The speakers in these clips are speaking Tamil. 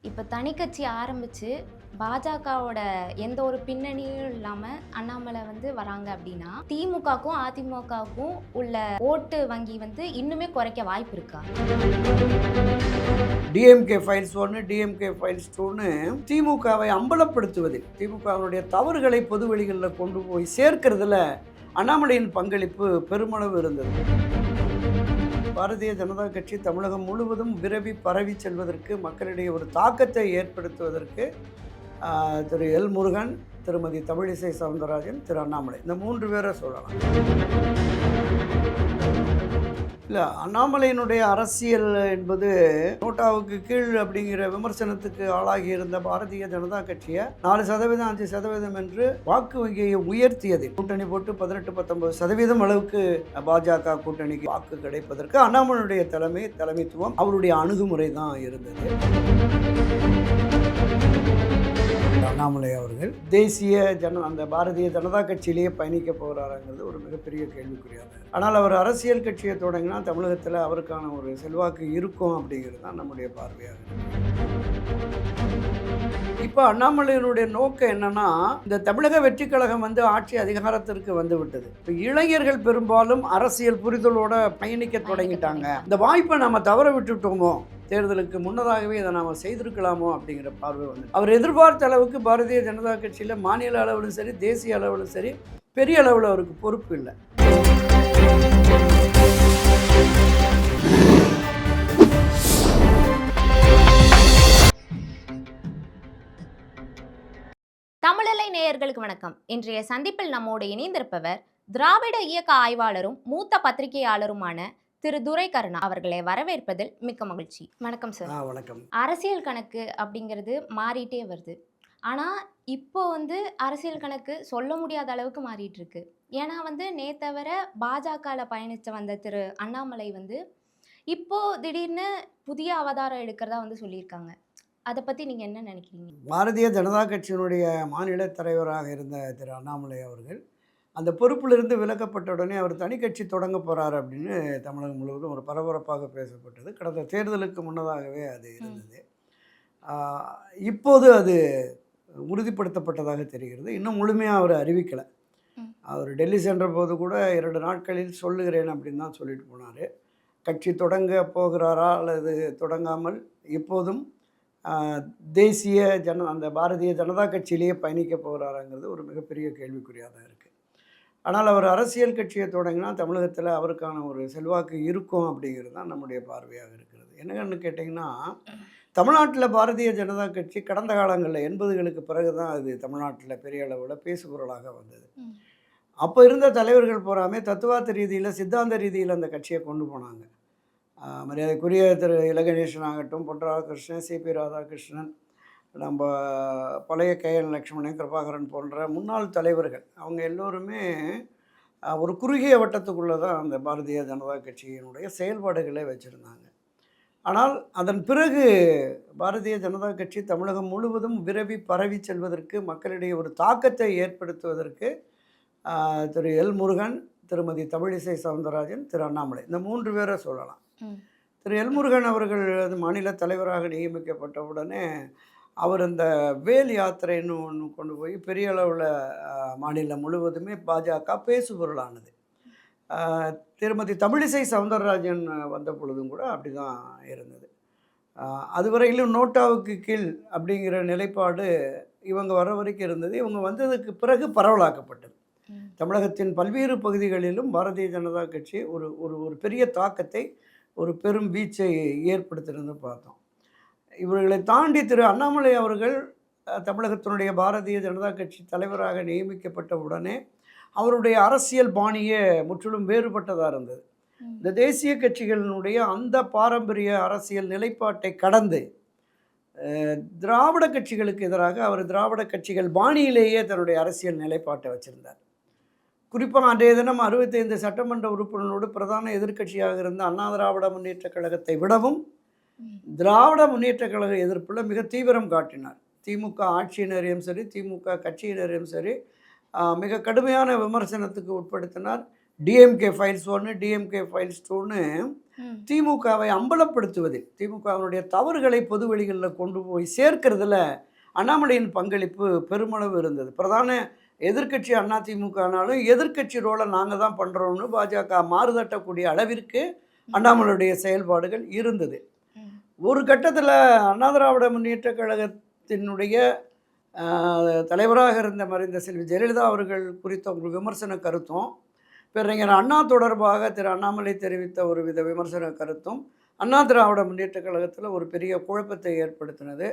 இப்போ தனி கட்சி ஆரம்பிச்சு பாஜகவோட எந்த ஒரு பின்னணியும் இல்லாமல் அண்ணாமலை வராங்க அப்படின்னா திமுகவுக்கும் அதிமுகவுக்கும் உள்ள ஓட்டு வங்கி இன்னுமே குறைக்க வாய்ப்பு இருக்கா? டிஎம்கே ஃபைல்ஸ் 1 டிஎம்கே ஃபைல்ஸ் 2ன்னு திமுகவை அம்பலப்படுத்துவதில் திமுகவினுடைய தவறுகளை பொது வெளிகளில் கொண்டு போய் சேர்க்கிறதுல அண்ணாமலையின் பங்களிப்பு பெருமளவு இருந்தது. பாரதிய ஜனதா கட்சி தமிழகம் முழுவதும் விரவி பரவி செல்வதற்கு, மக்களிடையே ஒரு தாக்கத்தை ஏற்படுத்துவதற்கு திரு எல் முருகன், திருமதி தமிழிசை சவுந்தரராஜன், திரு அண்ணாமலை, இந்த 3 பேரை சொல்லலாம். இல்லை, அண்ணாமலையினுடைய அரசியல் என்பது நோட்டாவுக்கு கீழ் அப்படிங்கிற விமர்சனத்துக்கு ஆளாகி இருந்த பாரதிய ஜனதா கட்சியை 4%, 5% என்று வாக்கு வங்கியை உயர்த்தியது. கூட்டணி போட்டு 18-19% அளவுக்கு பாஜக கூட்டணிக்கு வாக்கு கிடைப்பதற்கு அண்ணாமலையுடைய தலைமைத்துவம், அவருடைய அணுகுமுறை தான் இருந்தது. அண்ணாமலை அவர்கள் தேசிய அந்த பாரதிய ஜனதா கட்சியிலேயே பயணிக்க போகிறாருங்கிறது ஒரு மிகப்பெரிய கேள்விக்குறியாக. ஆனால் அவர் அரசியல் கட்சியை தொடங்கினா தமிழகத்தில் அவருக்கான ஒரு செல்வாக்கு இருக்கும் அப்படிங்கிறது தான் நம்முடைய பார்வையாக. இப்போ அண்ணாமலையினுடைய நோக்கம் என்னன்னா, இந்த தமிழக வெற்றி கழகம் ஆட்சி அதிகாரத்திற்கு வந்து விட்டது. இப்போ இளைஞர்கள் பெரும்பாலும் அரசியல் புரிதலோட பயணிக்க தொடங்கிட்டாங்க. இந்த வாய்ப்பை நம்ம தவற விட்டுட்டோமோ, தேர்தலுக்கு முன்னதாகவே இதை நாம் செய்திருக்கலாமோ அப்படிங்கிற பார்வை அவர் எதிர்பார்த்த அளவுக்கு பாரதிய ஜனதா கட்சியில் மாநில அளவிலும் சரி, தேசிய அளவிலும் சரி, பெரிய அளவில் அவருக்கு பொறுப்பு இல்லை. தமிழலை நேயர்களுக்கு வணக்கம். இன்றைய சந்திப்பில் நம்மோடு இணைந்திருப்பவர் திராவிட இயக்க ஆய்வாளரும் மூத்த பத்திரிகையாளருமான திரு துரை கருணா அவர்களை வரவேற்பதில் மிக்க மகிழ்ச்சி. வணக்கம் சார். வணக்கம். அரசியல் கணக்கு அப்படிங்கிறது மாறிட்டே வருது. ஆனால் இப்போ அரசியல் கணக்கு சொல்ல முடியாத அளவுக்கு மாறிட்டு இருக்கு. ஏன்னா நேத்தவர பாஜகவில் பயணித்த வந்த திரு அண்ணாமலை இப்போ திடீர்னு புதிய அவதாரம் எடுக்கிறதா சொல்லியிருக்காங்க. அதை பற்றி நீங்கள் என்ன நினைக்கிறீங்க? பாரதிய ஜனதா கட்சியினுடைய மாநில தலைவராக இருந்த திரு அண்ணாமலை அவர்கள் அந்த பொறுப்பிலிருந்து விலக்கப்பட்ட உடனே அவர் தனி கட்சி தொடங்க போகிறார் அப்படின்னு தமிழகம் முழுவதும் ஒரு பரபரப்பாக பேசப்பட்டது. கடந்த தேர்தலுக்கு முன்னதாகவே அது இருந்தது. இப்போது அது உறுதிப்படுத்தப்பட்டதாக தெரிகிறது. இன்னும் முழுமையாக அவர் அறிவிக்கலை. அவர் டெல்லி சென்ற போது கூட 2 நாட்களில் சொல்லுகிறேன் அப்படின்னு தான் சொல்லிட்டு போனார். கட்சி தொடங்க போகிறாரா அல்லது தொடங்காமல் இப்போதும் தேசிய அந்த பாரதிய ஜனதா கட்சியிலேயே பயணிக்க போகிறாராங்கிறது ஒரு மிகப்பெரிய கேள்விக்குறியாக தான் இருக்குது. ஆனால் அவர் அரசியல் கட்சியை தொடங்கினா தமிழகத்தில் அவருக்கான ஒரு செல்வாக்கு இருக்கும் அப்படிங்கிறது தான் நம்முடைய பார்வையாக இருக்கிறது. என்னன்னு கேட்டிங்கன்னா, தமிழ்நாட்டில் பாரதிய ஜனதா கட்சி கடந்த காலங்களில் 80களுக்கு பிறகு தான் அது தமிழ்நாட்டில் பெரிய அளவில் பேசுபொருளாக வந்தது. அப்போ இருந்த தலைவர்கள் போகாமல் தத்துவார்த்த ரீதியில், சித்தாந்த ரீதியில் அந்த கட்சியை கொண்டு போனாங்க. மரியாதைக்குரிய திரு இலகணேசன் ஆகட்டும், பொன் ராதாகிருஷ்ணன், சிபி ராதாகிருஷ்ணன், நம்ம பழைய KN லக்ஷ்மணன், கிருபாகரன் போன்ற முன்னாள் தலைவர்கள், அவங்க எல்லோருமே ஒரு குறுகிய வட்டத்துக்குள்ளே தான் அந்த பாரதிய ஜனதா கட்சியினுடைய செயல்பாடுகளை வச்சுருந்தாங்க. ஆனால் அதன் பிறகு பாரதிய ஜனதா கட்சி தமிழகம் முழுவதும் விரவி பரவி செல்வதற்கு, மக்களிடையே ஒரு தாக்கத்தை ஏற்படுத்துவதற்கு திரு எல் முருகன், திருமதி தமிழிசை சவுந்தரராஜன், திரு அண்ணாமலை, இந்த 3 பேரை சொல்லலாம். திரு எல் முருகன் அவர்கள் மாநில தலைவராக நியமிக்கப்பட்ட உடனே அவர் அந்த வேல் யாத்திரைன்னு ஒன்று கொண்டு போய் பெரிய அளவில் மாநிலம் முழுவதுமே பாஜக பேசுபொருளானது. திருமதி தமிழிசை சவுந்தரராஜன் வந்த பொழுதும் கூட அப்படி தான் இருந்தது. அதுவரையிலும் நோட்டாவுக்கு கீழ் அப்படிங்கிற நிலைப்பாடு இவங்க வர வரைக்கும் இருந்தது. இவங்க வந்ததுக்கு பிறகு பரவலாக்கப்பட்டது. தமிழகத்தின் பல்வேறு பகுதிகளிலும் பாரதிய ஜனதா கட்சி ஒரு ஒரு பெரிய தாக்கத்தை, ஒரு பெரும் வீச்சை ஏற்படுத்தினு பார்த்தோம். இவர்களை தாண்டி திரு அண்ணாமலை அவர்கள் தமிழகத்தினுடைய பாரதிய ஜனதா கட்சி தலைவராக நியமிக்கப்பட்ட உடனே அவருடைய அரசியல் பாணியே முற்றிலும் வேறுபட்டதாக இருந்தது. இந்த தேசிய கட்சிகளினுடைய அந்த பாரம்பரிய அரசியல் நிலைப்பாட்டை கடந்து திராவிட கட்சிகளுக்கு எதிராக அவர் திராவிட கட்சிகள் பாணியிலேயே தன்னுடைய அரசியல் நிலைப்பாட்டை வச்சுருந்தார். குறிப்பாக அன்றைய தினம் 65 சட்டமன்ற உறுப்பினரோடு பிரதான எதிர்க்கட்சியாக இருந்த அண்ணா திராவிட முன்னேற்ற கழகத்தை விடவும் திராவிட முன்னேற்ற கழக எதிர்ப்பில் மிக தீவிரம் காட்டினார். திமுக ஆட்சியினரையும் சரி, திமுக கட்சியினரையும் சரி மிக கடுமையான விமர்சனத்துக்கு உட்படுத்தினார். டிஎம்கே ஃபைல்ஸ் 1 டிஎம்கே ஃபைல்ஸ் 2ன்னு ம். திமுகவை அம்பலப்படுத்துவதில், திமுகவினுடைய தவறுகளை பொது வெளிகளில் கொண்டு போய் சேர்க்கிறதுல அண்ணாமலையின் பங்களிப்பு பெருமளவு இருந்தது. பிரதான எதிர்க்கட்சி அதிமுகனாலும் எதிர்க்கட்சி ரோலை நாங்கள் தான் பண்ணுறோம்னு பாஜக மாறுதட்டக்கூடிய அளவிற்கு ம். அண்ணாமலையுடைய செயல்பாடுகள் இருந்தது. ம். ஒரு கட்டத்தில் அண்ணா திராவிட முன்னேற்றக் கழகத்தினுடைய தலைவராக இருந்த மறைந்த செல்வி ஜெயலலிதா அவர்கள் குறித்த ஒரு விமர்சன கருத்தும், பேரறிஞர் அண்ணா தொடர்பாக திரு அண்ணாமலை தெரிவித்த ஒரு வித விமர்சன கருத்தும் அண்ணா திராவிட முன்னேற்றக் கழகத்தில் ஒரு பெரிய குழப்பத்தை ஏற்படுத்தினது.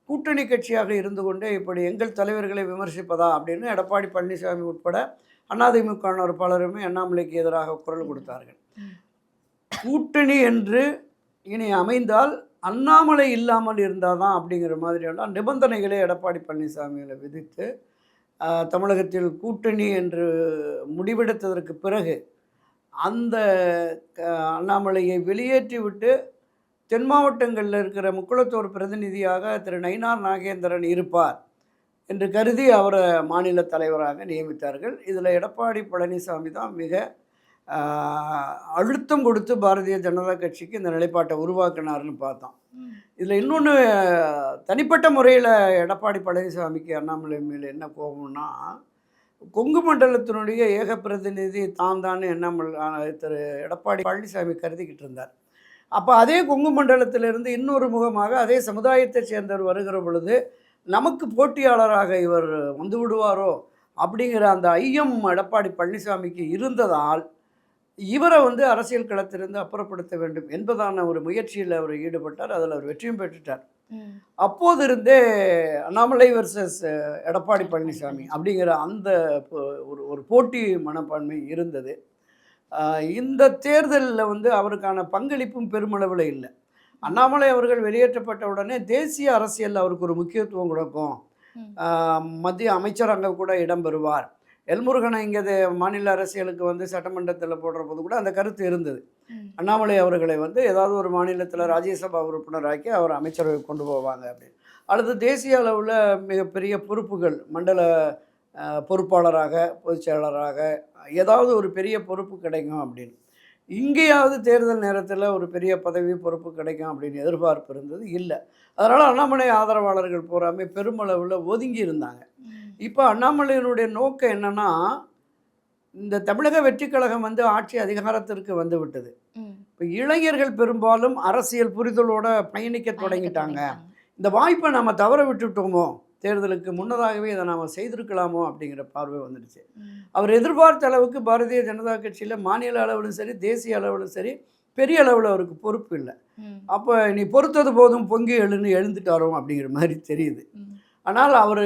கூட்டணி கட்சியாக இருந்து கொண்டே இப்படி எங்கள் தலைவர்களை விமர்சிப்பதா அப்படின்னு எடப்பாடி பழனிசாமி உட்பட அதிமுகவினர் பலருமே அண்ணாமலைக்கு எதிராக குரல் கொடுத்தார்கள். ம். கூட்டணி என்று இனி அமைந்தால் அண்ணாமலை இல்லாமல் இருந்தால் தான் அப்படிங்கிற மாதிரியெல்லாம் நிபந்தனைகளை எடப்பாடி பழனிசாமியில் விதித்து தமிழகத்தில் கூட்டணி என்று முடிவெடுத்ததற்கு பிறகு அந்த அண்ணாமலையை வெளியேற்றிவிட்டு தென் மாவட்டங்களில் இருக்கிற முக்குளத்தோர் பிரதிநிதியாக திரு நயினார் நாகேந்திரன் இருப்பார் என்று கருதி அவரை மாநில தலைவராக நியமித்தார்கள். இதில் எடப்பாடி பழனிசாமி தான் மிக அழுத்தம் கொடுத்து பாரதிய ஜனதா கட்சிக்கு இந்த நிலைப்பாட்டை உருவாக்கினார்னு பார்த்தோம். இதில் இன்னொன்று, தனிப்பட்ட முறையில் எடப்பாடி பழனிசாமிக்கு அண்ணாமலை மேல் என்ன கோபம்னா, கொங்கு மண்டலத்தினுடைய ஏக பிரதிநிதி தான் எண்ணாமலை திரு எடப்பாடி பழனிசாமி கருதிக்கிட்டு இருந்தார். அப்போ அதே கொங்கு மண்டலத்திலிருந்து இன்னொரு முகமாக அதே சமுதாயத்தை சேர்ந்தவர் வருகிற பொழுது நமக்கு போட்டியாளராக இவர் வந்து விடுவாரோ அப்படிங்கிற அந்த ஐயம் எடப்பாடி பழனிசாமிக்கு இருந்ததால் இவரை அரசியல் களத்திலிருந்து அப்புறப்படுத்த வேண்டும் என்பதான ஒரு முயற்சியில் அவர் ஈடுபட்டார். அதில் அவர் வெற்றியும் பெற்றுட்டார். அப்போது இருந்தே அண்ணாமலை வர்சஸ் எடப்பாடி பழனிசாமி அப்படிங்கிற அந்த ஒரு போட்டி மனப்பான்மை இருந்தது. இந்த தேர்தலில் அவருக்கான பங்களிப்பும் பெருமளவில் இல்லை. அண்ணாமலை அவர்கள் வெளியேற்றப்பட்ட உடனே தேசிய அரசியலில் அவருக்கு ஒரு முக்கியத்துவம் கொடுக்கும். மத்திய அமைச்சர் அங்கே கூட இடம்பெறுவார். எல்முருகனை இங்கே மாநில அரசியலுக்கு சட்டமன்றத்தில் போடுற போது கூட அந்த கருத்து இருந்தது. அண்ணாமலை அவர்களை ஏதாவது ஒரு மாநிலத்தில் ராஜ்யசபா உறுப்பினராக்கி அவர் அமைச்சரவை கொண்டு போவாங்க அப்படின்னு. அடுத்து தேசிய அளவில் மிகப்பெரிய பொறுப்புகள், மண்டல பொறுப்பாளராக, பொதுச் செயலாளராக ஏதாவது ஒரு பெரிய பொறுப்பு கிடைக்கும் அப்படின்னு. இங்கேயாவது தேர்தல் நேரத்தில் ஒரு பெரிய பதவி பொறுப்பு கிடைக்கும் அப்படின்னு எதிர்பார்ப்பு இருந்தது, இல்லை. அதனால் அண்ணாமலை ஆதரவாளர்கள் பூராமே பெருமளவில் ஒதுங்கி இருந்தாங்க. இப்போ அண்ணாமலையினுடைய நோக்கம் என்னென்னா, இந்த தமிழக வெற்றிக் கழகம் ஆட்சி அதிகாரத்திற்கு வந்து விட்டது. இப்போ இளைஞர்கள் பெரும்பாலும் அரசியல் புரிதலோட பயணிக்க தொடங்கிட்டாங்க. இந்த வாய்ப்பை நம்ம தவற விட்டுட்டோமோ, தேர்தலுக்கு முன்னதாகவே இதை நாம் செய்திருக்கலாமோ அப்படிங்கிற பார்வை வந்துடுச்சு. அவர் எதிர்பார்த்த அளவுக்கு பாரதிய ஜனதா கட்சியில் மாநில அளவிலும் சரி, தேசிய அளவிலும் சரி, பெரிய அளவில் அவருக்கு பொறுப்பு இல்லை. அப்போ நீ பொறுத்தது போதும் பொங்கி எழுந்துட்டாரோ அப்படிங்கிற மாதிரி தெரியுது. ஆனால் அவர்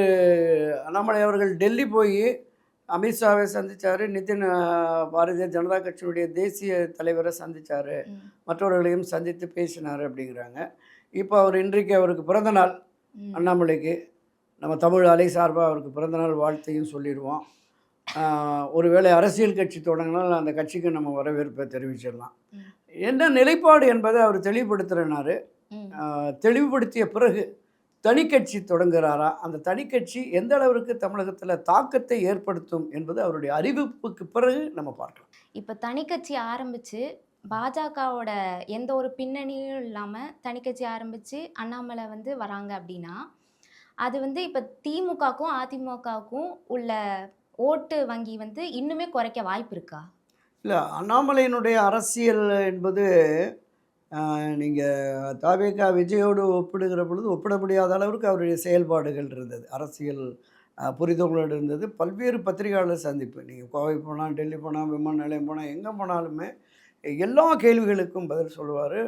அண்ணாமலை அவர்கள் டெல்லி போய் அமித்ஷாவை சந்தித்தார், நிதின் பாரதிய ஜனதா கட்சியினுடைய தேசிய தலைவரை சந்தித்தார், மற்றவர்களையும் சந்தித்து பேசினார் அப்படிங்கிறாங்க. இப்போ அவர் இன்றைக்கு அவருக்கு பிறந்தநாள், அண்ணாமலைக்கு நம்ம தமிழ் அலை சார்பாக அவருக்கு பிறந்தநாள் வாழ்த்தையும் சொல்லிடுவோம். ஒருவேளை அரசியல் கட்சி தொடங்கினால் அந்த கட்சிக்கு நம்ம வரவேற்பை தெரிவிச்சிடலாம். என்ன நிலைப்பாடு என்பதை அவர் தெளிவுபடுத்துகிறாரு. தெளிவுபடுத்திய பிறகு தனிக்கட்சி தொடங்குகிறாரா, அந்த தனிக்கட்சி எந்த அளவிற்கு தமிழகத்தில் தாக்கத்தை ஏற்படுத்தும் என்பது அவருடைய அறிவிப்புக்கு பிறகு நம்ம பார்க்கலாம். இப்போ தனிக்கட்சி ஆரம்பித்து பாஜகவோட எந்த ஒரு பின்னணியும் இல்லாமல் தனிக்கட்சி ஆரம்பித்து அண்ணாமலை வராங்க அப்படின்னா, அது இப்போ திமுகவுக்கும் அதிமுகவுக்கும் உள்ள ஓட்டு வங்கி இன்னுமே குறைக்க வாய்ப்பு இருக்கா? இல்லை, அண்ணாமலையினுடைய அரசியல் என்பது நீங்கள் தாவேகா விஜயோடு ஒப்பிடுகிற பொழுது ஒப்பிட முடியாத அளவிற்கு அவருடைய செயல்பாடுகள் இருந்தது, அரசியல் புரிதல்களோடு இருந்தது. பல்வேறு பத்திரிகையாளர் சந்திப்பு, நீங்கள் கோவை போனால், டெல்லி போனால், விமான நிலையம் போனால், எங்கே போனாலுமே எல்லா கேள்விகளுக்கும் பதில் சொல்லுவார்.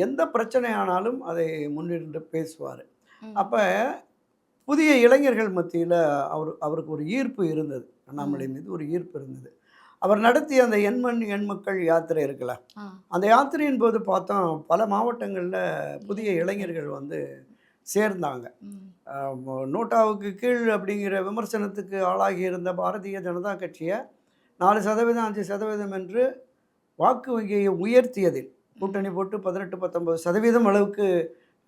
எந்த பிரச்சனையானாலும் அதை முன்னின்று பேசுவார். அப்போ புதிய இளைஞர்கள் மத்தியில் அவருக்கு ஒரு ஈர்ப்பு இருந்தது, அண்ணாமலை மீது ஒரு ஈர்ப்பு இருந்தது. அவர் நடத்திய அந்த எண்மண் எண்மக்கள் யாத்திரை இருக்குல்ல, அந்த யாத்திரையின் போது பார்த்தோம் பல மாவட்டங்களில் புதிய இளைஞர்கள் சேர்ந்தாங்க. நோட்டாவுக்கு கீழ் அப்படிங்கிற விமர்சனத்துக்கு ஆளாகி இருந்த பாரதிய ஜனதா கட்சியை 4% 5% என்று வாக்கு வங்கியை உயர்த்தியதில் கூட்டணி போட்டு 18-19% அளவுக்கு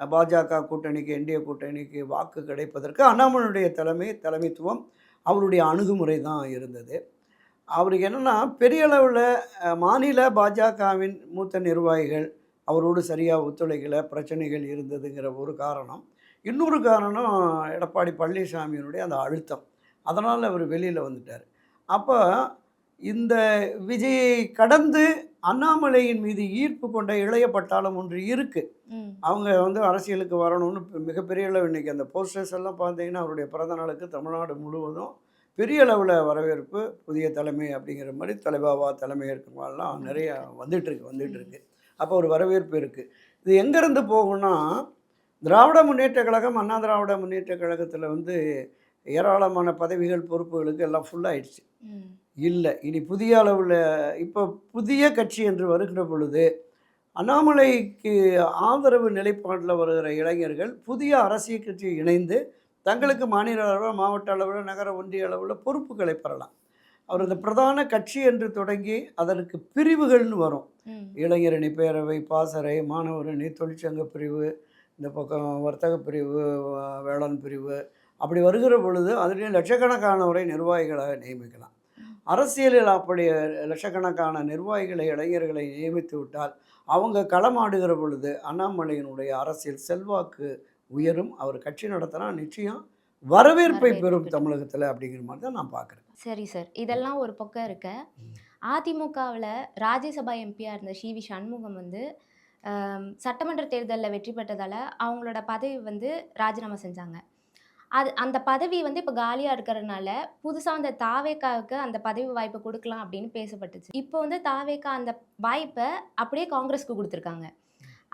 பாஜக கூட்டணிக்கு, என்டிஏ கூட்டணிக்கு வாக்கு கிடைப்பதற்கு அண்ணாமலையுடைய தலைமைத்துவம், அவருடைய அணுகுமுறை தான் இருந்தது. அவருக்கு என்னென்னா பெரிய அளவில் மாநில பாஜகவின் மூத்த நிர்வாகிகள் அவரோடு சரியாக ஒத்துழைக்கல, பிரச்சனைகள் இருந்ததுங்கிற ஒரு காரணம். இன்னொரு காரணம் எடப்பாடி பழனிசாமியினுடைய அந்த அழுத்தம். அதனால் அவர் வெளியில் வந்துட்டார். அப்போ இந்த விஜயை கடந்து அண்ணாமலையின் மீது ஈர்ப்பு கொண்ட இளைய பட்டாளம் ஒன்று இருக்குது. அவங்க வந்து அரசியலுக்கு வரணும்னு மிகப்பெரிய அளவு இன்றைக்கி அந்த போஸ்டர்ஸ் எல்லாம் பார்த்தீங்கன்னா அவருடைய பிறந்த நாளுக்கு தமிழ்நாடு முழுவதும் பெரிய அளவில் வரவேற்பு. புதிய தலைமை அப்படிங்கிற மாதிரி தலைவாவா தலைமை இருக்கிறவங்கலாம் நிறைய வந்துட்டுருக்கு. அப்போ ஒரு வரவேற்பு இருக்குது. இது எங்கேருந்து போகும்னா, திராவிட முன்னேற்ற கழகம், அண்ணா திராவிட முன்னேற்ற கழகத்தில் வந்து ஏராளமான பதவிகள் பொறுப்புகளுக்கு எல்லாம் ஃபுல்லாகிடுச்சு. இல்லை, இனி புதிய அளவில் இப்போ புதிய கட்சி என்று வருகிற பொழுது அண்ணாமலைக்கு ஆதரவு நிலைப்பாட்டில் வருகிற இளைஞர்கள் புதிய அரசியல் கட்சி இணைந்து தங்களுக்கு மாநில அளவில், மாவட்ட அளவில், நகர ஒன்றிய அளவில் பொறுப்புகளை பெறலாம். அவர் இந்த பிரதான கட்சி என்று தொடங்கி அதற்கு பிரிவுகள்னு வரும். இளைஞரணி, பேரவை, பாசறை, மாணவர் அணி, தொழிற்சங்க பிரிவு, இந்த பக்கம் வர்த்தக பிரிவு, வேளாண் பிரிவு, அப்படி வருகிற பொழுது அதுலேயும் லட்சக்கணக்கானவரை நிர்வாகிகளாக நியமிக்கலாம். அரசியலில் அப்படி லட்சக்கணக்கான நிர்வாகிகளை, இளைஞர்களை நியமித்து விட்டால் அவங்க களமாடுகிற பொழுது அண்ணாமலையினுடைய அரசியல் செல்வாக்கு உயரும். அவர் கட்சி நடத்தினா நிச்சயம் வரவேற்பை பெறும் தமிழகத்தில், அப்படிங்கிற மாதிரி தான் நான் பார்க்குறேன். சரி சார், இதெல்லாம் ஒரு பக்கம் இருக்க, அதிமுகவில் ராஜ்யசபா எம்பியாக இருந்த சி.வி. சண்முகம் வந்து சட்டமன்ற தேர்தலில் வெற்றி பெற்றதால் அவங்களோட பதவி வந்து ராஜினாமா செஞ்சாங்க. அந்த பதவி வந்து இப்போ காலியாக இருக்கிறதுனால புதுசாக அந்த தாவேக்காவுக்கு அந்த பதவி வாய்ப்பை கொடுக்கலாம் அப்படின்னு பேசப்பட்டுச்சு. இப்போ வந்து தாவேக்கா அந்த வாய்ப்பை அப்படியே காங்கிரஸ்க்கு கொடுத்துருக்காங்க.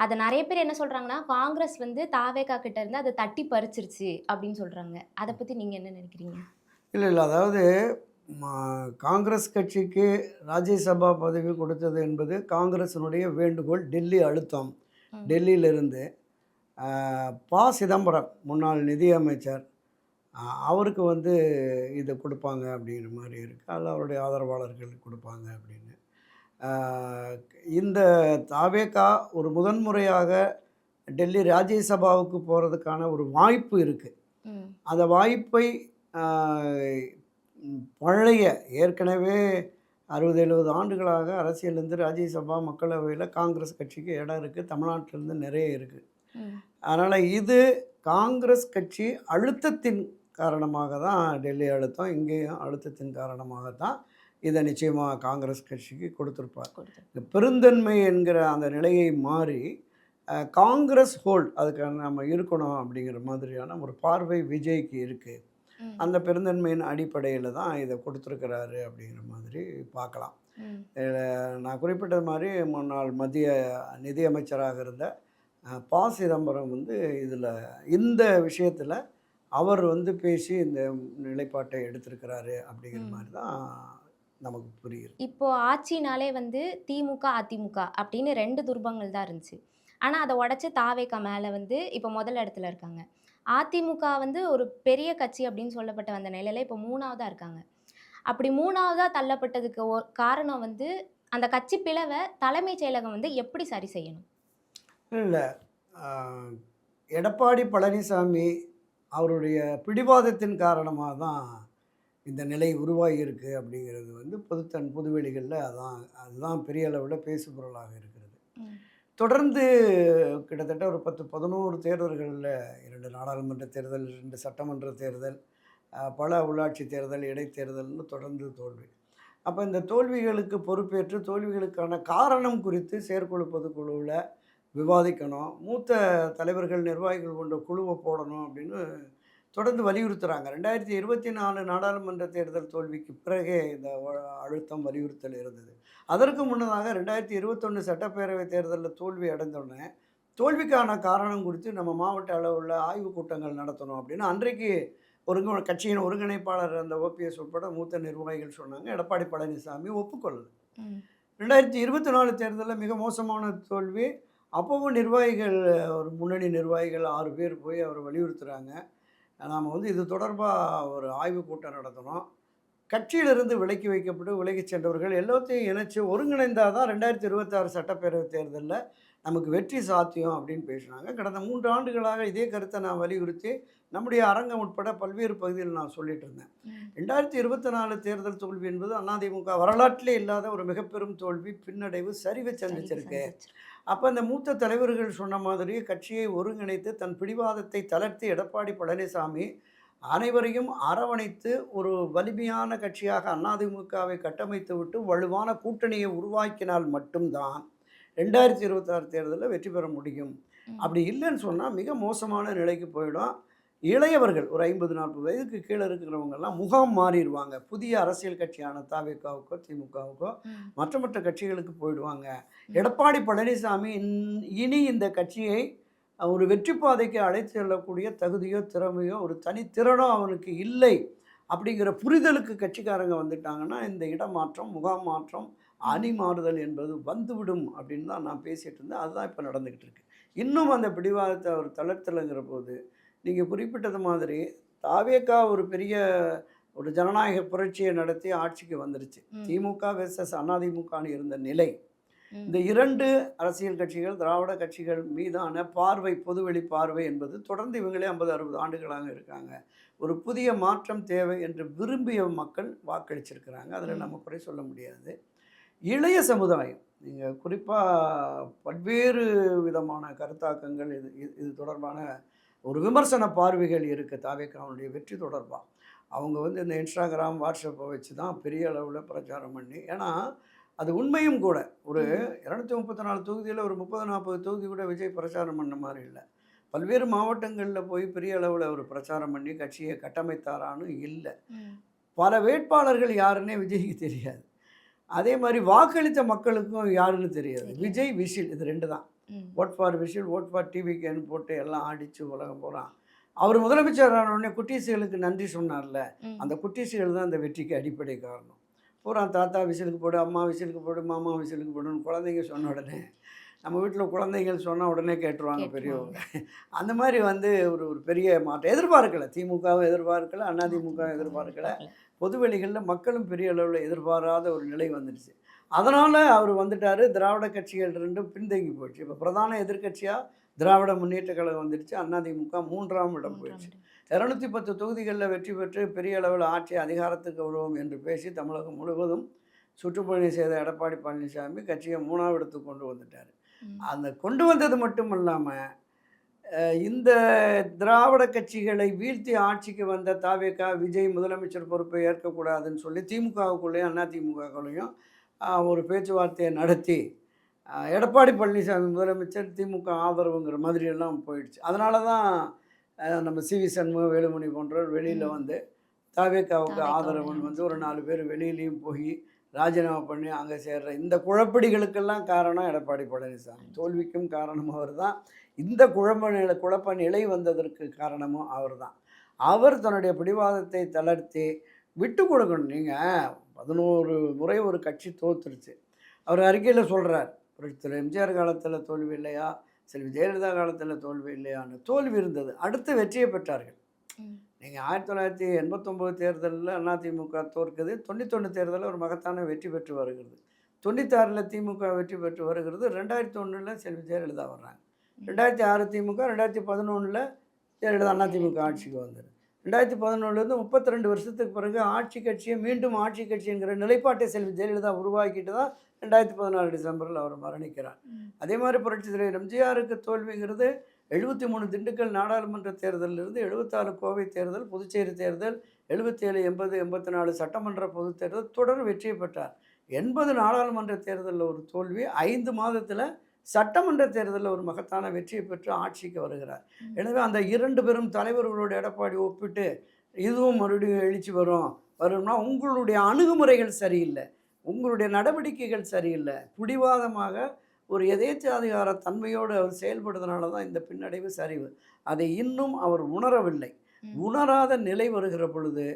அதை நிறைய பேர் என்ன சொல்கிறாங்கன்னா, காங்கிரஸ் வந்து தாவேக்கா கிட்ட இருந்து அதை தட்டி பறிச்சிருச்சு அப்படின்னு சொல்கிறாங்க. அதை பற்றி நீங்கள் என்ன நினைக்கிறீங்க? இல்லை, அதாவது காங்கிரஸ் கட்சிக்கு ராஜ்யசபா பதவி கொடுத்தது என்பது காங்கிரஸினுடைய வேண்டுகோள், டெல்லி அழுத்தம். டெல்லியிலிருந்து சிதம்பரம் முன்னாள் நிதியமைச்சர் அவருக்கு வந்து இதை கொடுப்பாங்க அப்படிங்கிற மாதிரி இருக்குது. அதில் அவருடைய ஆதரவாளர்களுக்கு கொடுப்பாங்க அப்படின்னு. இந்த தாவேகா ஒரு முதன்முறையாக டெல்லி ராஜ்யசபாவுக்கு போகிறதுக்கான ஒரு வாய்ப்பு இருக்குது. அந்த வாய்ப்பை பழைய ஏற்கனவே 60-70 ஆண்டுகளாக அரசியலேருந்து ராஜ்யசபா மக்களவையில் காங்கிரஸ் கட்சிக்கு இடம் இருக்குது. தமிழ்நாட்டிலேருந்து நிறைய இருக்குது. அதனால் இது காங்கிரஸ் கட்சி அழுத்தத்தின் காரணமாக தான், டெல்லி அழுத்தம், இங்கேயும் அழுத்தத்தின் காரணமாக தான் இதை நிச்சயமாக காங்கிரஸ் கட்சிக்கு கொடுத்துருப்பார். இந்த பெருந்தன்மை என்கிற அந்த நிலையை மாறி காங்கிரஸ் ஹோல்ட் அதுக்கு நம்ம இருக்கணும் அப்படிங்கிற மாதிரியான ஒரு பார்வை விஜய்க்கு இருக்குது. அந்த பெருந்தன்மையின் அடிப்படையில் தான் இதை கொடுத்துருக்கிறாரு அப்படிங்கிற மாதிரி பார்க்கலாம். நான் குறிப்பிட்டது மாதிரி முன்னாள் மத்திய நிதியமைச்சராக இருந்த சிதம்பரம் வந்து இதில் இந்த விஷயத்தில் அவர் வந்து பேசி இந்த நிலைப்பாட்டை எடுத்திருக்கிறாரு அப்படிங்கிற மாதிரி தான் நமக்கு புரியுது. இப்போது ஆட்சினாலே வந்து திமுக, அதிமுக அப்படின்னு 2 துருவங்கள் தான் இருந்துச்சு. ஆனால் அதை உடச்சி தாவேக்கா மேலே வந்து இப்போ முதல் இடத்துல இருக்காங்க. அதிமுக வந்து ஒரு பெரிய கட்சி அப்படின்னு சொல்லப்பட்ட வந்த நிலையில் இப்போ 3ஆவதாக இருக்காங்க. அப்படி 3ஆவதாக தள்ளப்பட்டதுக்கு காரணம் வந்து அந்த கட்சி பிளவை தலைமைச் செயலகம் வந்து எப்படி சரி செய்யணும்? இல்லை, எடப்பாடி பழனிசாமி அவருடைய பிடிவாதத்தின் காரணமாக தான் இந்த நிலை உருவாகியிருக்கு அப்படிங்கிறது வந்து பொதுவெளிகளில் அதுதான் பெரிய அளவில் பேசுபொருளாக இருக்கிறது. தொடர்ந்து கிட்டத்தட்ட ஒரு 10-11 தேர்தல்களில் 2 நாடாளுமன்ற தேர்தல், 2 சட்டமன்ற தேர்தல், பல உள்ளாட்சி தேர்தல், இடைத்தேர்தல்னு தொடர்ந்து தோல்வி. அப்போ இந்த தோல்விகளுக்கு பொறுப்பேற்று தோல்விகளுக்கான காரணம் குறித்து செயற்குழு பொதுக்குழுவில் விவாதிக்கணும், மூத்த தலைவர்கள் நிர்வாகிகள் கொண்ட குழுவை போடணும் அப்படின்னு தொடர்ந்து வலியுறுத்துகிறாங்க. 2024 நாடாளுமன்ற தேர்தல் தோல்விக்கு பிறகே இந்த அழுத்தம் வலியுறுத்தல் இருந்தது. அதற்கு முன்னதாக 2021 சட்டப்பேரவை தேர்தலில் தோல்வி அடைந்தோடனே தோல்விக்கான காரணம் குறித்து நம்ம மாவட்ட அளவில் ஆய்வுக் கூட்டங்கள் நடத்தணும் அப்படின்னு அன்றைக்கு கட்சியின் ஒருங்கிணைப்பாளர் அந்த ஓபிஎஸ் உட்பட மூத்த நிர்வாகிகள் சொன்னாங்க. எடப்பாடி பழனிசாமி ஒப்புக்கொள்ளல. 2024 தேர்தலில் மிக மோசமான தோல்வி. அப்போவும் நிர்வாகிகள், ஒரு முன்னணி நிர்வாகிகள் 6 பேர் போய் அவர் வலியுறுத்துகிறாங்க, நாம் வந்து இது தொடர்பாக ஒரு ஆய்வுக் கூட்டம் நடத்தணும், கட்சியிலிருந்து விலக்கி வைக்கப்பட்டு விலகி சென்றவர்கள் எல்லாத்தையும் இணைச்சி ஒருங்கிணைந்தால் தான் 2026 சட்டப்பேரவை தேர்தலில் நமக்கு வெற்றி சாத்தியம் அப்படின்னு பேசினாங்க. கடந்த 3 ஆண்டுகளாக இதே கருத்தை நான் வலியுறுத்தி நம்முடைய அரங்கம் உட்பட பல்வேறு பகுதியில் நான் சொல்லிட்டு இருந்தேன். 2024 தேர்தல் தோல்வி என்பது அதிமுக வரலாற்றிலே இல்லாத ஒரு மிகப்பெரும் தோல்வி, பின்னடைவு, சரிவை சந்திச்சிருக்கு. அப்போ அந்த மூத்த தலைவர்கள் சொன்ன மாதிரி கட்சியை ஒருங்கிணைத்து தன் பிடிவாதத்தை தளர்த்தி எடப்பாடி பழனிசாமி அனைவரையும் அரவணைத்து ஒரு வலிமையான கட்சியாக அதிமுகவை கட்டமைத்து விட்டு வலுவான கூட்டணியை உருவாக்கினால் மட்டும்தான் 2026 தேர்தலில் வெற்றி பெற முடியும். அப்படி இல்லைன்னு சொன்னால் மிக மோசமான நிலைக்கு போயிடும். இளையவர்கள் ஒரு 50-40 வயதுக்கு கீழே இருக்கிறவங்கெல்லாம் முகாம் மாறிடுவாங்க. புதிய அரசியல் கட்சியான தவிகவுக்கோ திமுகவுக்கோ மற்ற கட்சிகளுக்கு போயிடுவாங்க. எடப்பாடி பழனிசாமி இனி இந்த கட்சியை ஒரு வெற்றி பாதைக்கு அழைத்து செல்லக்கூடிய தகுதியோ திறமையோ ஒரு தனித்திறனோ அவனுக்கு இல்லை அப்படிங்கிற புரிதலுக்கு கட்சிக்காரங்க வந்துட்டாங்கன்னா இந்த இடமாற்றம், முகாம் மாற்றம், அணி மாறுதல் என்பது வந்துவிடும் அப்படின்னு தான் நான் பேசிகிட்டு இருந்தேன். அதுதான் இப்போ நடந்துக்கிட்டு இருக்கு. இன்னும் அந்த பிடிவாதத்தை அவர் தளர்த்தலைங்கிற போது நீங்கள் குறிப்பிட்டது மாதிரி தாவேகா ஒரு பெரிய ஒரு ஜனநாயக புரட்சியை நடத்தி ஆட்சிக்கு வந்துருச்சு. திமுக வெர்சஸ் அதிமுகன்னு இருந்த நிலை, இந்த 2 அரசியல் கட்சிகள் திராவிட கட்சிகள் மீதான பார்வை, பொதுவெளி பார்வை என்பது தொடர்ந்து இவங்களே 50-60 ஆண்டுகளாக இருக்காங்க. ஒரு புதிய மாற்றம் தேவை என்று விரும்பிய மக்கள் வாக்களிச்சிருக்கிறாங்க. அதில் நம்ம குறை சொல்ல முடியாது. இளைய சமுதாயம் நீங்கள் குறிப்பாக பல்வேறு விதமான கருத்தாக்கங்கள் இது தொடர்பான ஒரு விமர்சன பார்வைகள் இருக்குது. தவிகவுடைய வெற்றி தொடர்பாக அவங்க இந்த இன்ஸ்டாகிராம், வாட்ஸ்அப்பை வச்சு தான் பெரிய அளவில் பிரச்சாரம் பண்ணி, ஏன்னா அது உண்மையும் கூட. ஒரு 234 தொகுதியில் ஒரு 30-40 தொகுதி கூட விஜய் பிரச்சாரம் பண்ண மாதிரி இல்லை. பல்வேறு மாவட்டங்களில் போய் பெரிய அளவில் அவர் பிரச்சாரம் பண்ணி கட்சியை கட்டமைத்தாரான்னு இல்லை. பல வேட்பாளர்கள் யாருன்னே விஜய்க்கு தெரியாது. அதே மாதிரி வாக்களித்த மக்களுக்கும் யாருன்னு தெரியாது. விஜய், விஷில் இது 2 தான். ஓட் ஃபார் விஷில், ஓட் ஃபார் டிவிகேன்னு போட்டு எல்லாம் அடித்து உலகம் போகிறான். அவர் முதலமைச்சர் ஆனவுடனே குட்டீஸுகளுக்கு நன்றி சொன்னார்ல, அந்த குட்டீஸுகள் தான் அந்த வெற்றிக்கு அடிப்படை காரணம். பூரா தாத்தா விசிலுக்கு போடு, அம்மா விசிலுக்கு போடு, மாமா விசிலுக்கு போடுன்னு குழந்தைங்க சொன்ன உடனே, நம்ம வீட்டில் குழந்தைகள் சொன்னால் உடனே கேட்டுருவாங்க பெரியவங்க. அந்த மாதிரி ஒரு ஒரு பெரிய மாற்றம் எதிர்பார்க்கலை. திமுகவும் எதிர்பார்க்கலை, அதிமுகவும் எதிர்பார்க்கலை. பொதுவெளிகளில் மக்களும் பெரிய அளவில் எதிர்பாராத ஒரு நிலை வந்துடுச்சு. அதனால் அவர் வந்துட்டார். திராவிட கட்சிகள் 2 பின்தங்கி போயிடுச்சு. இப்போ பிரதான எதிர்க்கட்சியாக திராவிட முன்னேற்ற கழகம் வந்துடுச்சு. அதிமுக 3ஆம் இடம் போயிடுச்சு. 210 தொகுதிகளில் வெற்றி பெற்று பெரிய அளவில் ஆட்சி அதிகாரத்துக்கு வருவோம் என்று பேசி தமிழகம் முழுவதும் சுற்றுப்பயணம் செய்த எடப்பாடி பழனிசாமி கட்சியை 3ஆம் இடத்துக்கு கொண்டு வந்துட்டார். அந்த கொண்டு வந்தது மட்டும் இல்லாமல் இந்த திராவிட கட்சிகளை வீழ்த்தி ஆட்சிக்கு வந்த தவிக, விஜய் முதலமைச்சர் பொறுப்பை ஏற்கக்கூடாதுன்னு சொல்லி திமுகவுக்குள்ளேயும் அதிமுகவுக்குள்ளேயும் ஒரு பேச்சுவார்த்தையை நடத்தி எடப்பாடி பழனிசாமி முதலமைச்சர், திமுக ஆதரவுங்கிற மாதிரியெல்லாம் போயிடுச்சு. அதனால தான் நம்ம சிவி சண்முகம், வேலுமணி போன்றவர் வெளியில் தவிகவுக்கு ஆதரவுன்னு ஒரு 4 பேர் வெளியிலையும் போய் ராஜினாமா பண்ணி அங்கே சேர்ற இந்த குழப்படிகளுக்கெல்லாம் காரணம் எடப்பாடி பழனிசாமி. தோல்விக்கும் காரணம் அவர் தான். இந்த குழப்ப நிலை வந்ததற்கு காரணமும் அவர் தான். அவர் தன்னுடைய பிடிவாதத்தை தளர்த்தி விட்டு கொடுக்கணும். நீங்கள் 11 முறை ஒரு கட்சி தோற்றுருச்சு. அவர் அறிக்கையில் சொல்கிறார், திரு எம்ஜிஆர் காலத்தில் தோல்வி இல்லையா, செல்வி ஜெயலலிதா காலத்தில் தோல்வி இல்லையான்னு. தோல்வி இருந்தது, அடுத்து வெற்றியை பெற்றார்கள். நீங்கள் 1989 தேர்தலில் அதிமுக தோற்குது, 91 தேர்தலில் ஒரு மகத்தான வெற்றி பெற்று வருகிறது, 96 திமுக வெற்றி பெற்று வருகிறது, 2001 செல்வி ஜெயலலிதா வர்றாங்க, 2006 திமுக, 2011 ஜெயலலிதா அதிமுக ஆட்சிக்கு வந்துடுது. 2011 32 வருஷத்துக்கு பிறகு ஆட்சி கட்சியை மீண்டும் ஆட்சி கட்சிங்கிற நிலைப்பாட்டை செல்வி ஜெயலலிதா உருவாக்கிட்டு தான் 2016 டிசம்பரில் அவர் மரணிக்கிறார். அதே மாதிரி புரட்சி தலைவர் எம்ஜிஆருக்கு தோல்விங்கிறது 73 திண்டுக்கல் நாடாளுமன்ற தேர்தலிலிருந்து 76 கோவை தேர்தல், புதுச்சேரி தேர்தல், 77, 80, 84 சட்டமன்ற பொது தேர்தல் தொடர் வெற்றியை பெற்றார். 80 நாடாளுமன்ற தேர்தலில் ஒரு தோல்வி, 5 மாதத்தில் சட்டமன்ற தேர்தலில் ஒரு மகத்தான வெற்றியை பெற்று ஆட்சிக்கு வருகிறார். எனவே அந்த 2 பெரும் தலைவர்களோட எடப்பாடி ஒப்பிட்டு இதுவும் மறுபடியும் எழுச்சி வரும்னா உங்களுடைய அணுகுமுறைகள் சரியில்லை, உங்களுடைய நடவடிக்கைகள் சரியில்லை. பிடிவாதமாக ஒரு எதேச்சாதிகார தன்மையோடு அவர் செயல்படுறதுனால தான் இந்த பின்னடைவு, சரிவு. அதை இன்னும் அவர் உணரவில்லை. உணராத நிலை வருகிற பொழுது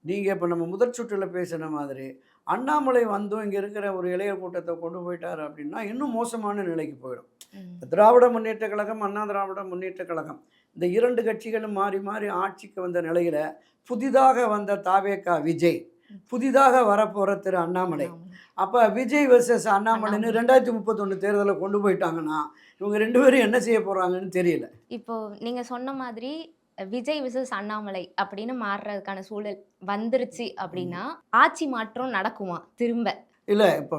நீங்கள் இப்போ நம்ம முதற் சுற்றில் பேசின மாதிரி அண்ணாமலை இங்கே இருக்கிற ஒரு இளைய கூட்டத்தை கொண்டு போயிட்டார் அப்படின்னா இன்னும் மோசமான நிலைக்கு போயிடும். திராவிட முன்னேற்ற கழகம், அண்ணா திராவிட முன்னேற்ற கழகம், இந்த 2 கட்சிகளும் மாறி மாறி ஆட்சிக்கு வந்த நிலையில் புதிதாக வந்த தவிக, விஜய் புதிதாக வரப்போகிற திரு அண்ணாமலை. அண்ணாமலை. அப்போ விஜய் வெர்சஸ் அண்ணாமலைன்னு அண்ணாமலை. 2031 தேர்தலை கொண்டு போயிட்டாங்கன்னா இவங்க 2 பேரும் என்ன செய்ய போகிறாங்கன்னு தெரியல. இப்போ நீங்க சொன்ன மாதிரி விஜய் விசஸ் அண்ணாமலை அப்படின்னு மாறுறதுக்கான சூழல் வந்துருச்சு அப்படின்னா, ஆட்சி மாற்றம் நடக்குமா திரும்ப? இல்லை, இப்போ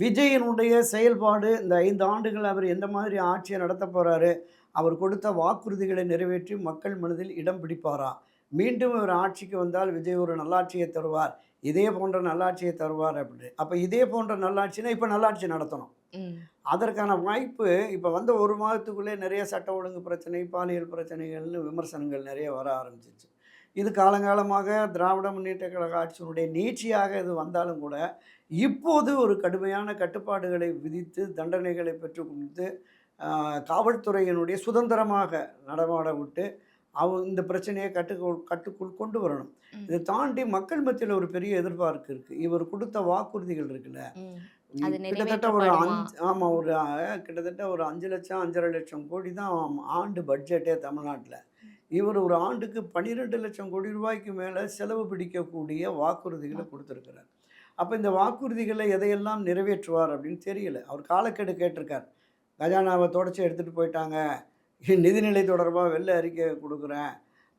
விஜயனுடைய செயல்பாடு இந்த 5 ஆண்டுகள் அவர் எந்த மாதிரி ஆட்சியை நடத்த போகிறாரு, அவர் கொடுத்த வாக்குறுதிகளை நிறைவேற்றி மக்கள் மனதில் இடம் பிடிப்பாரா, மீண்டும் அவர் ஆட்சிக்கு வந்தால் விஜய் ஒரு நல்லாட்சியை தருவார், இதே போன்ற நல்லாட்சியை தருவார் அப்படின்னு. அப்போ இதே போன்ற நல்லாட்சினா இப்போ நல்லாட்சி நடத்தணும். ம். அதற்கான வாய்ப்பு இப்போ வந்த 1 மாதத்துக்குள்ளே நிறைய சட்ட ஒழுங்கு பிரச்சனை, பாலியல் பிரச்சனைகள்னு விமர்சனங்கள் நிறைய வர ஆரம்பிச்சிச்சு. இது காலங்காலமாக திராவிட முன்னேற்ற கழக ஆட்சியினுடைய நீட்சியாக இது வந்தாலும் கூட, இப்போது ஒரு கடுமையான கட்டுப்பாடுகளை விதித்து, தண்டனைகளை பெற்றுக் கொடுத்து, காவல்துறையினுடைய சுதந்திரமாக நடமாட விட்டு, இந்த பிரச்சனையை கட்டுக்குள் கொண்டு வரணும். ம். இதை தாண்டி மக்கள் மத்தியில் ஒரு பெரிய எதிர்பார்ப்பு இருக்குது. இவர் கொடுத்த வாக்குறுதிகள் இருக்குல்ல, ம். அது கிட்டத்தட்ட ஒரு நிறைவேற்றப்படுமா? ஆமாம், ஒரு கிட்டத்தட்ட ஒரு 5 லட்சம் 5.5 லட்சம் கோடி தான் ஆண்டு பட்ஜெட்டே தமிழ்நாட்டில். இவர் ஒரு ஆண்டுக்கு 12 லட்சம் கோடி ரூபாய்க்கு மேலே செலவு பிடிக்கக்கூடிய வாக்குறுதிகளை கொடுத்துருக்கிறார். அப்போ இந்த வாக்குறுதிகளை எதையெல்லாம் நிறைவேற்றுவார் அப்படின்னு தெரியல. அவர் காலக்கெடு கேட்டிருக்கார். கஜானாவை தொடச்சி எடுத்துகிட்டு போயிட்டாங்க, நிதிநிலை தொடர்பாக வெள்ளை அறிக்கை கொடுக்குறேன்,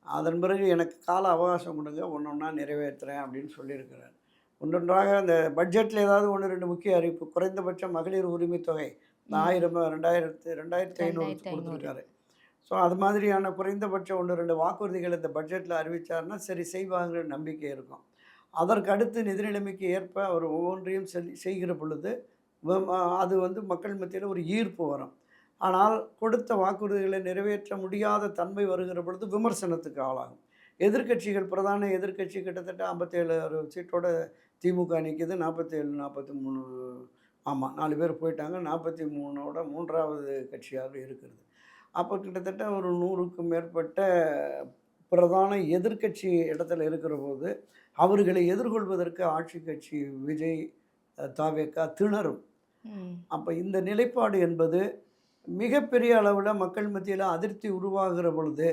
அதன் பிறகு எனக்கு கால அவகாசம் கொடுங்க, ஒன்றா நிறைவேற்றுறேன் அப்படின்னு சொல்லியிருக்கிறார். ஒன்றொன்றாக அந்த பட்ஜெட்டில் ஏதாவது 1, 2 முக்கிய அறிவிப்பு, குறைந்தபட்ச மகளிர் உரிமை தொகை 1000 2500 கொடுத்துருக்காரு. ஸோ அது மாதிரியான குறைந்தபட்ச 1, 2 வாக்குறுதிகள் இந்த பட்ஜெட்டில் அறிவித்தார்னா சரி செய்வாங்கிற நம்பிக்கை இருக்கும். அதற்கு அடுத்து நிதி நிலைமைக்கு ஏற்ப அவர் ஒவ்வொன்றையும் செய்கிற பொழுது அது மக்கள் மத்தியில் ஒரு ஈர்ப்பு வரும். ஆனால் கொடுத்த வாக்குறுதிகளை நிறைவேற்ற முடியாத தன்மை வருகிற பொழுது விமர்சனத்துக்கு ஆளாகும். எதிர்க்கட்சிகள், பிரதான எதிர்க்கட்சி கிட்டத்தட்ட 57 சீட்டோட திமுக நிற்கிது. 47 43 ஆமாம் 4 பேர் போயிட்டாங்க. 43ஓட 3வது கட்சியாக இருக்கிறது. அப்போ கிட்டத்தட்ட ஒரு 100க்கும் மேற்பட்ட பிரதான எதிர்க்கட்சி இடத்துல இருக்கிற போது அவர்களை எதிர்கொள்வதற்கு ஆட்சி கட்சி விஜய் தாவேகா திணறும். அப்போ இந்த நிலைப்பாடு என்பது மிகப்பெரிய அளவில் மக்கள் மத்தியில் அதிருப்தி உருவாகிற பொழுது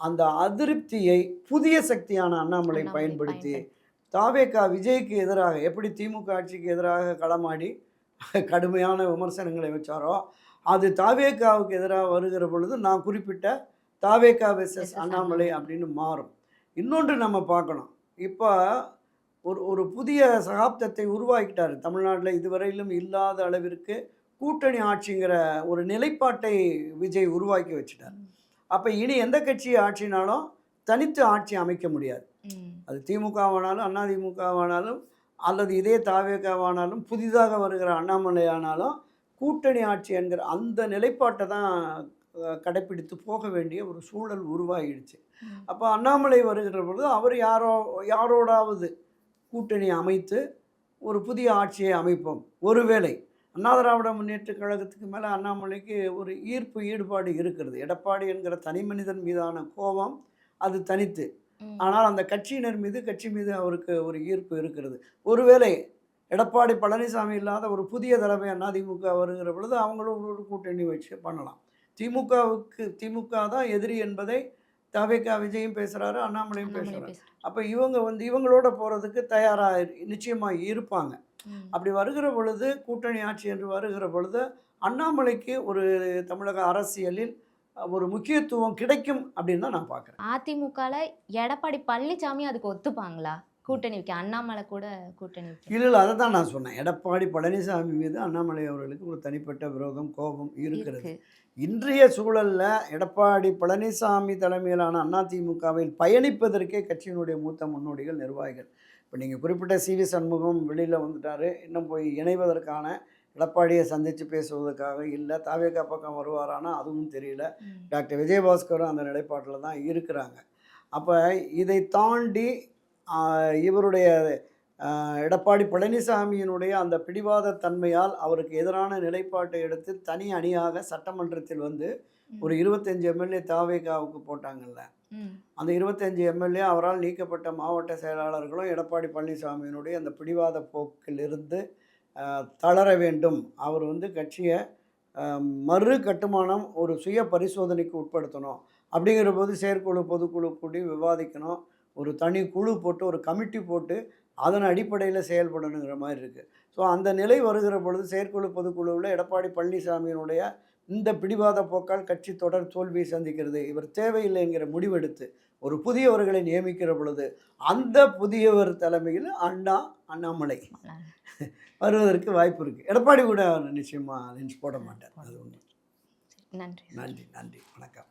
அந்த அதிருப்தியை புதிய சக்தியான அண்ணாமலை பயன்படுத்தி தாவேகா விஜய்க்கு எதிராக எப்படி திமுக ஆட்சிக்கு எதிராக களமாடி கடுமையான விமர்சனங்களை வச்சாரோ, அது தாவேகாவுக்கு எதிராக வருகிற பொழுது நான் குறிப்பிட்ட தாவேகா வெர்சஸ் அண்ணாமலை அப்படின்னு மாறும். இன்னொன்று நம்ம பார்க்கணும், இப்போ ஒரு புதிய சகாப்தத்தை உருவாக்கிட்டார் தமிழ்நாட்டில். இதுவரையிலும் இல்லாத அளவிற்கு கூட்டணி ஆட்சிங்கிற ஒரு நிலைப்பாட்டை விஜய் உருவாக்கி வச்சுட்டார். அப்போ இனி எந்த கட்சி ஆட்சினாலும் தனித்து ஆட்சி அமைக்க முடியாது. அது திமுகவானாலும் அதிமுகவானாலும் அல்லது இதே தாவேகாவானாலும் புதிதாக வருகிற அண்ணாமலை ஆனாலும் கூட்டணி ஆட்சி என்கிற அந்த நிலைப்பாட்டை தான் கடைப்பிடித்து போக வேண்டிய ஒரு சூழல் உருவாகிடுச்சு. அப்போ அண்ணாமலை வருகிற பொழுது அவர் யாரோடாவது கூட்டணி அமைத்து ஒரு புதிய ஆட்சியை அமைப்போம். ஒருவேளை அண்ணா திராவிட முன்னேற்ற கழகத்துக்கு மேலே அண்ணாமலைக்கு ஒரு ஈடுபாடு இருக்கிறது. எடப்பாடி என்கிற தனி மனிதன் மீதான கோபம் அது தனித்து, ஆனால் அந்த கட்சியினர் மீது கட்சி மீது அவருக்கு ஒரு ஈர்ப்பு இருக்கிறது. ஒருவேளை எடப்பாடி பழனிசாமி இல்லாத ஒரு புதிய தலைமை அதிமுக வருகிற பொழுது அவங்களும் ஒரு கூட்டணி வச்சு பண்ணலாம். திமுக தான் எதிரி என்பதை தாவேகா விஜயும் பேசுகிறாரு, அண்ணாமலையும் பேசுகிறாரு. அப்போ இவங்களோட போகிறதுக்கு தயாராக நிச்சயமாக இருப்பாங்க. அப்படி வருகிற பொழுது கூட்டணி ஆட்சி என்று வருகிற பொழுது அண்ணாமலைக்கு ஒரு தமிழக அரசியலில் ஒரு முக்கியத்துவம் கிடைக்கும் அப்படின்னு தான் நான் பார்க்குறேன். அதிமுகவில் எடப்பாடி பழனிசாமி அதுக்கு ஒத்துப்பாங்களா கூட்டணி வைக்க? அண்ணாமலை கூட கூட்டணி வைக்க இல்லை, அதை தான் நான் சொன்னேன். எடப்பாடி பழனிசாமி மீது அண்ணாமலை அவர்களுக்கு ஒரு தனிப்பட்ட விரோதம், கோபம் இருக்கிறது. இன்றைய சூழலில் எடப்பாடி பழனிசாமி தலைமையிலான அதிமுகவில் பயணிப்பதற்கே கட்சியினுடைய மூத்த முன்னோடிகள், நிர்வாகிகள். இப்போ நீங்கள் குறிப்பிட்ட சி.வி. சண்முகம் வெளியில் வந்துட்டார். இன்னும் போய் இணைவதற்கான, எடப்பாடியை சந்தித்து பேசுவதற்காக இல்லை. தாவேகா பக்கம் வருவாரானா அதுவும் தெரியல. டாக்டர் விஜயபாஸ்கரும் அந்த நிலைப்பாட்டில் தான் இருக்கிறாங்க. அப்போ இதை தாண்டி இவருடைய எடப்பாடி பழனிசாமியினுடைய அந்த பிடிவாத தன்மையால் அவருக்கு எதிரான நிலைப்பாட்டை எடுத்து தனி அணியாக சட்டமன்றத்தில் ஒரு 25 எம்எல்ஏ தாவேகாவுக்கு போட்டாங்கல்ல, அந்த 25 எம்எல்ஏ அவரால் நீக்கப்பட்ட மாவட்ட செயலாளர்களும் எடப்பாடி பழனிசாமியினுடைய அந்த பிடிவாத போக்கிலிருந்து தளர வேண்டும். அவர் கட்சியை மறு கட்டுமானம், ஒரு சுய பரிசோதனைக்கு உட்படுத்தணும். அப்படிங்கிற போது செயற்குழு பொதுக்குழு கூட்டி விவாதிக்கணும். ஒரு தனி குழு போட்டு, ஒரு கமிட்டி போட்டு அதன் அடிப்படையில் செயல்படணுங்கிற மாதிரி இருக்குது. ஸோ அந்த நிலை வருகிற பொழுது செயற்குழு பொதுக்குழுவில் எடப்பாடி பழனிசாமியினுடைய இந்த பிடிவாத போக்கால் கட்சி தொடர் தோல்வியை சந்திக்கிறது, இவர் தேவையில்லைங்கிற முடிவெடுத்து ஒரு புதியவர்களை நியமிக்கிற பொழுது அந்த புதியவர் தலைமையில் அண்ணாமலை வருவதற்கு வாய்ப்பு இருக்குது. எடப்பாடி கூட நிச்சயமாக அலைன்ஸ் போட மாட்டார். அது ஒன்று. நன்றி. நன்றி. நன்றி. வணக்கம்.